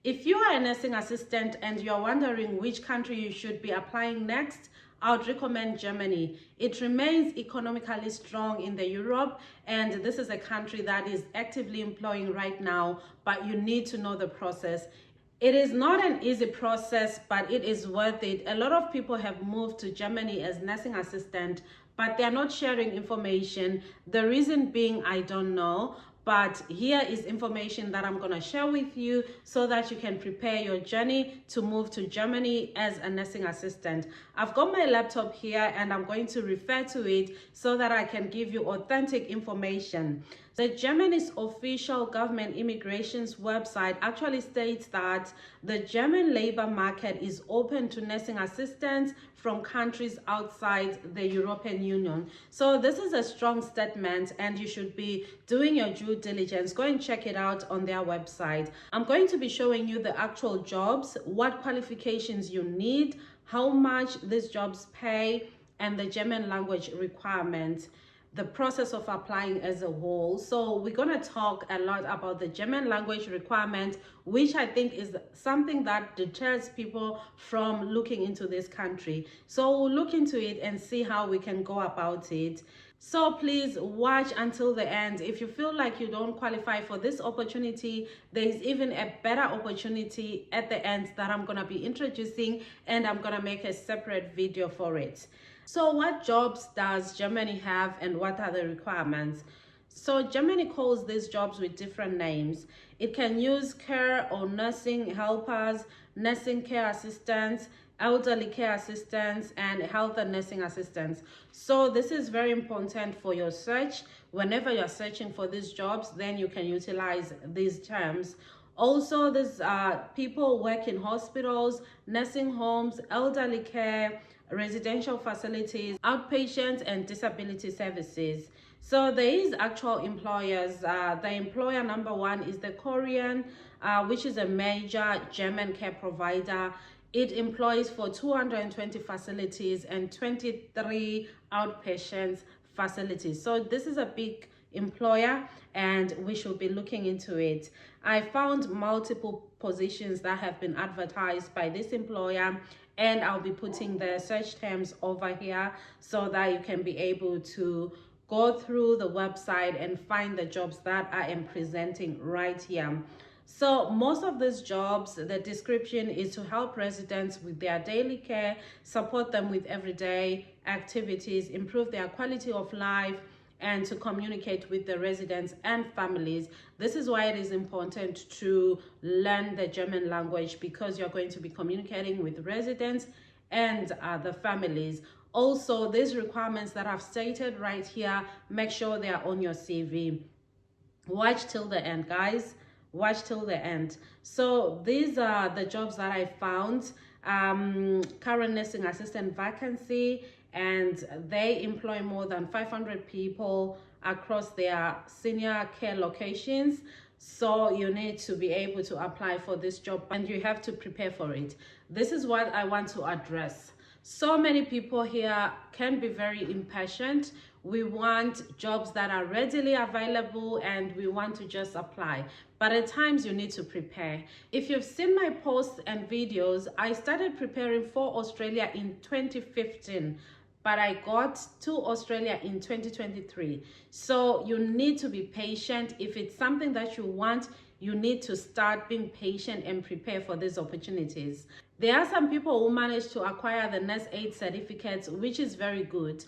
If you are a nursing assistant and you're wondering which country you should be applying next, I would recommend Germany. It remains economically strong in the Europe, and this is a country that is actively employing right now, but you need to know the process. It is not an easy process, but it is worth it. A lot of people have moved to Germany as nursing assistant, but they're not sharing information. The reason being, I don't know. But here is information that I'm going to share with you so that you can prepare your journey to move to Germany as a nursing assistant. I've got my laptop here and I'm going to refer to it so that I can give you authentic information. The Germany's official government immigration's website actually states that the German labor market is open to nursing assistants from countries outside the European Union. So this is a strong statement and you should be doing your due diligence. Go and check it out on their website. I'm going to be showing you the actual jobs, what qualifications you need, how much these jobs pay, and the German language requirements, the process of applying as a whole. So we're going to talk a lot about the German language requirement, which I think is something that deters people from looking into this country. So we'll look into it and see how we can go about it. So please watch until the end. If you feel like you don't qualify for this opportunity, there is even a better opportunity at the end that I'm going to be introducing, and I'm going to make a separate video for it. So what jobs does Germany have and what are the requirements? So Germany calls these jobs with different names. It can use care or nursing helpers, nursing care assistants, elderly care assistants, and health and nursing assistants. So this is very important for your search. Whenever you're searching for these jobs, then you can utilize these terms. Also, these people work in hospitals, nursing homes, elderly care, residential facilities, outpatient and disability services. So there is actual employers. The employer number one is the Korean, which is a major German care provider. It employs for 220 facilities and 23 outpatient facilities. So this is a big employer and we should be looking into it. I found multiple positions that have been advertised by this employer, and I'll be putting the search terms over here so that you can be able to go through the website and find the jobs that I am presenting right here. So most of these jobs, the description is to help residents with their daily care, support them with everyday activities, improve their quality of life, and to communicate with the residents and families. This is why it is important to learn the German language, because you're going to be communicating with residents and the families. Also, these requirements that I've stated right here, make sure they are on your CV. Watch till the end, guys. Watch till the end. So these are the jobs that I found. Current nursing assistant vacancy, and they employ more than 500 people across their senior care locations. So you need to be able to apply for this job and you have to prepare for it. This is what I want to address. So many people here can be very impatient. We want jobs that are readily available and we want to just apply. But at times you need to prepare. If you've seen my posts and videos, I started preparing for Australia in 2015. But I got to Australia in 2023. So you need to be patient. If it's something that you want, you need to start being patient and prepare for these opportunities. There are some people who manage to acquire the Nurse Aid certificates, which is very good.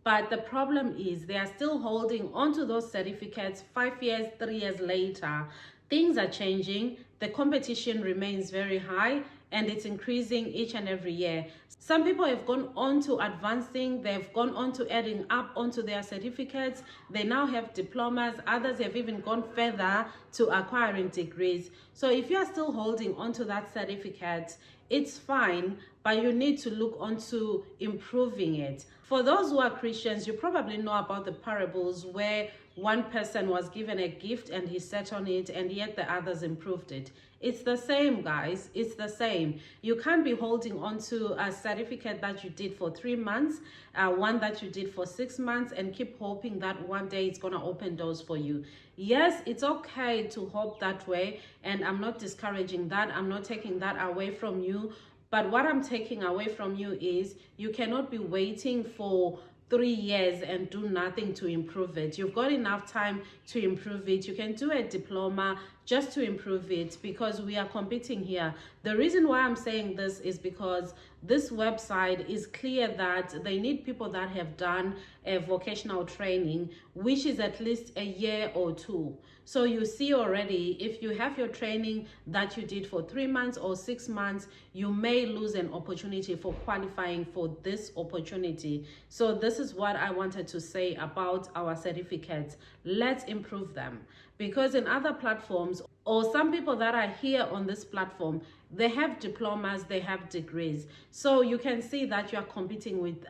But the problem is they are still holding onto those certificates 5 years, 3 years later. Things are changing. The competition remains very high and it's increasing each and every year. Some people have gone on to advancing, they've gone on to adding up onto their certificates. They now have diplomas. Others have even gone further to acquiring degrees. So if you are still holding onto that certificate, it's fine, but you need to look onto improving it. For those who are Christians, you probably know about the parables where one person was given a gift and he sat on it and yet the others improved it. It's the same, guys. It's the same. You can't be holding on to a certificate that you did for 3 months, one that you did for 6 months, and keep hoping that one day it's going to open doors for you. Yes, it's okay to hope that way, and I'm not discouraging that. I'm not taking that away from you. But what I'm taking away from you is you cannot be waiting for 3 years and do nothing to improve it. You've got enough time to improve it. You can do a diploma just to improve it, because we are competing here. The reason why I'm saying this is because this website is clear that they need people that have done a vocational training, which is at least a year or two. So you see already, if you have your training that you did for 3 months or 6 months, you may lose an opportunity for qualifying for this opportunity. So this is what I wanted to say about our certificates. Let's improve them, because in other platforms, or some people that are here on this platform, they have diplomas, they have degrees. So you can see that you are competing with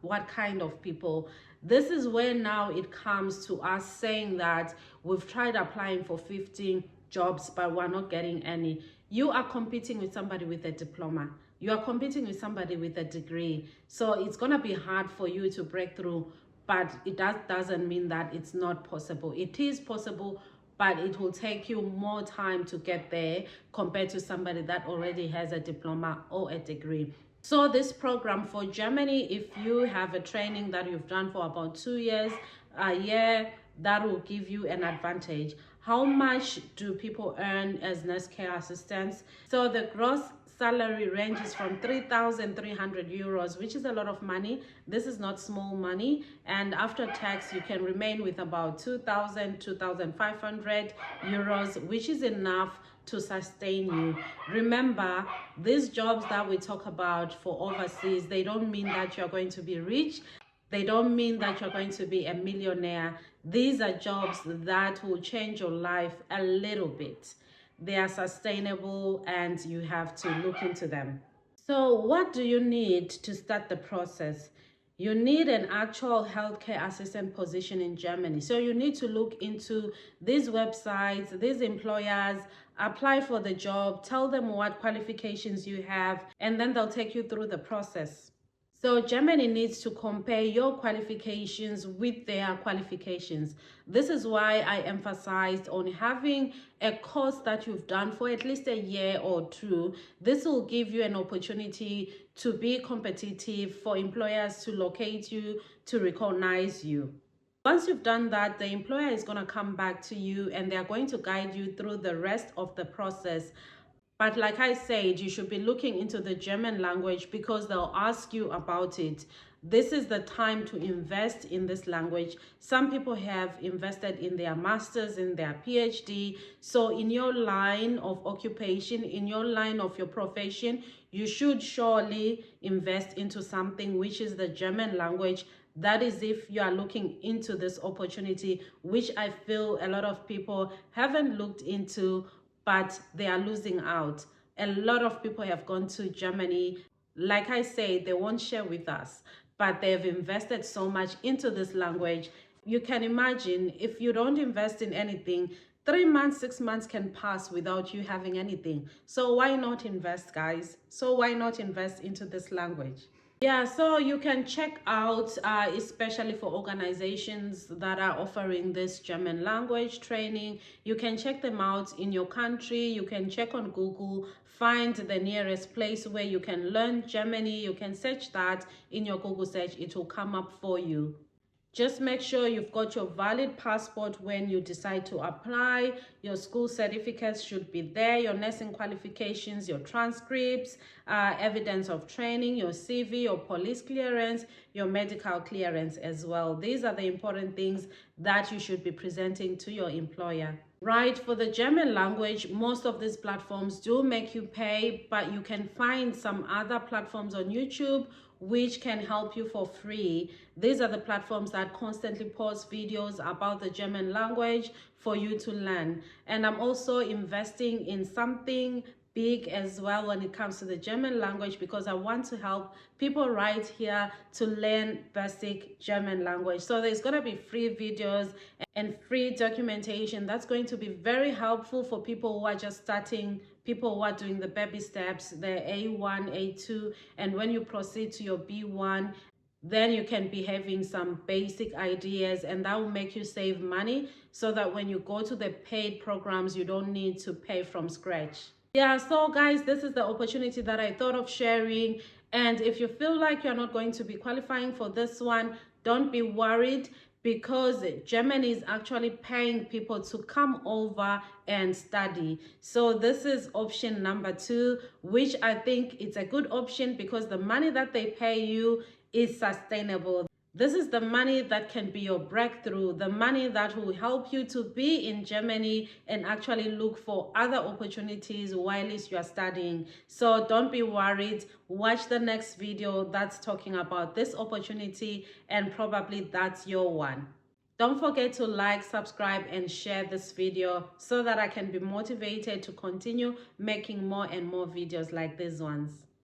what kind of people. This is where now it comes to us saying that we've tried applying for 15 jobs, but we're not getting any. You are competing with somebody with a diploma. You are competing with somebody with a degree. So it's going to be hard for you to break through, but it doesn't mean that it's not possible. It is possible, but it will take you more time to get there compared to somebody that already has a diploma or a degree. So this program for Germany, if you have a training that you've done for about 2 years, a year, that will give you an advantage. How much do people earn as nurse care assistants? So the gross salary ranges from 3,300 euros, which is a lot of money. This is not small money. And after tax, you can remain with about 2,000, 2,500 euros, which is enough to sustain you. Remember, these jobs that we talk about for overseas, they don't mean that you're going to be rich. They don't mean that you're going to be a millionaire. These are jobs that will change your life a little bit. They are sustainable and you have to look into them. So what do you need to start the process? You need an actual healthcare assistant position in Germany. So you need to look into these websites, these employers, apply for the job, tell them what qualifications you have, and then they'll take you through the process. So Germany needs to compare your qualifications with their qualifications. This is why I emphasized on having a course that you've done for at least a year or two. This will give you an opportunity to be competitive, for employers to locate you, to recognize you. Once you've done that, the employer is going to come back to you and they're going to guide you through the rest of the process. But like I said, you should be looking into the German language because they'll ask you about it. This is the time to invest in this language. Some people have invested in their masters, in their PhD. So in your line of occupation, in your line of your profession, you should surely invest into something which is the German language. That is if you are looking into this opportunity, which I feel a lot of people haven't looked into, but they are losing out. A lot of people have gone to Germany. Like I say, they won't share with us, but they've invested so much into this language. You can imagine if you don't invest in anything, 3 months, 6 months can pass without you having anything. So why not invest, guys? So why not invest into this language? Yeah, so you can check out, especially for organizations that are offering this German language training. You can check them out in your country. You can check on Google, find the nearest place where you can learn Germany. You can search that in your Google search. It will come up for you. Just make sure you've got your valid passport when you decide to apply. Your school certificates should be there, your nursing qualifications, your transcripts, evidence of training, your CV, your police clearance, your medical clearance as well. These are the important things that you should be presenting to your employer. Right, for the German language, most of these platforms do make you pay, but you can find some other platforms on YouTube which can help you for free. These are the platforms that constantly post videos about the German language for you to learn. And I'm also investing in something big as well when it comes to the German language, because I want to help people right here to learn basic German language. So there's going to be free videos and free documentation that's going to be very helpful for people who are just starting, people who are doing the baby steps, the A1, A2, and when you proceed to your B1 then you can be having some basic ideas, and that will make you save money so that when you go to the paid programs, you don't need to pay from scratch. Yeah, so guys, this is the opportunity that I thought of sharing. And if you feel like you're not going to be qualifying for this one, don't be worried, because Germany is actually paying people to come over and study. So this is option number 2, which I think it's a good option because the money that they pay you is sustainable. This is the money that can be your breakthrough, the money that will help you to be in Germany and actually look for other opportunities while you are studying. So don't be worried. Watch the next video that's talking about this opportunity, and probably that's your one. Don't forget to like, subscribe, and share this video so that I can be motivated to continue making more and more videos like these ones.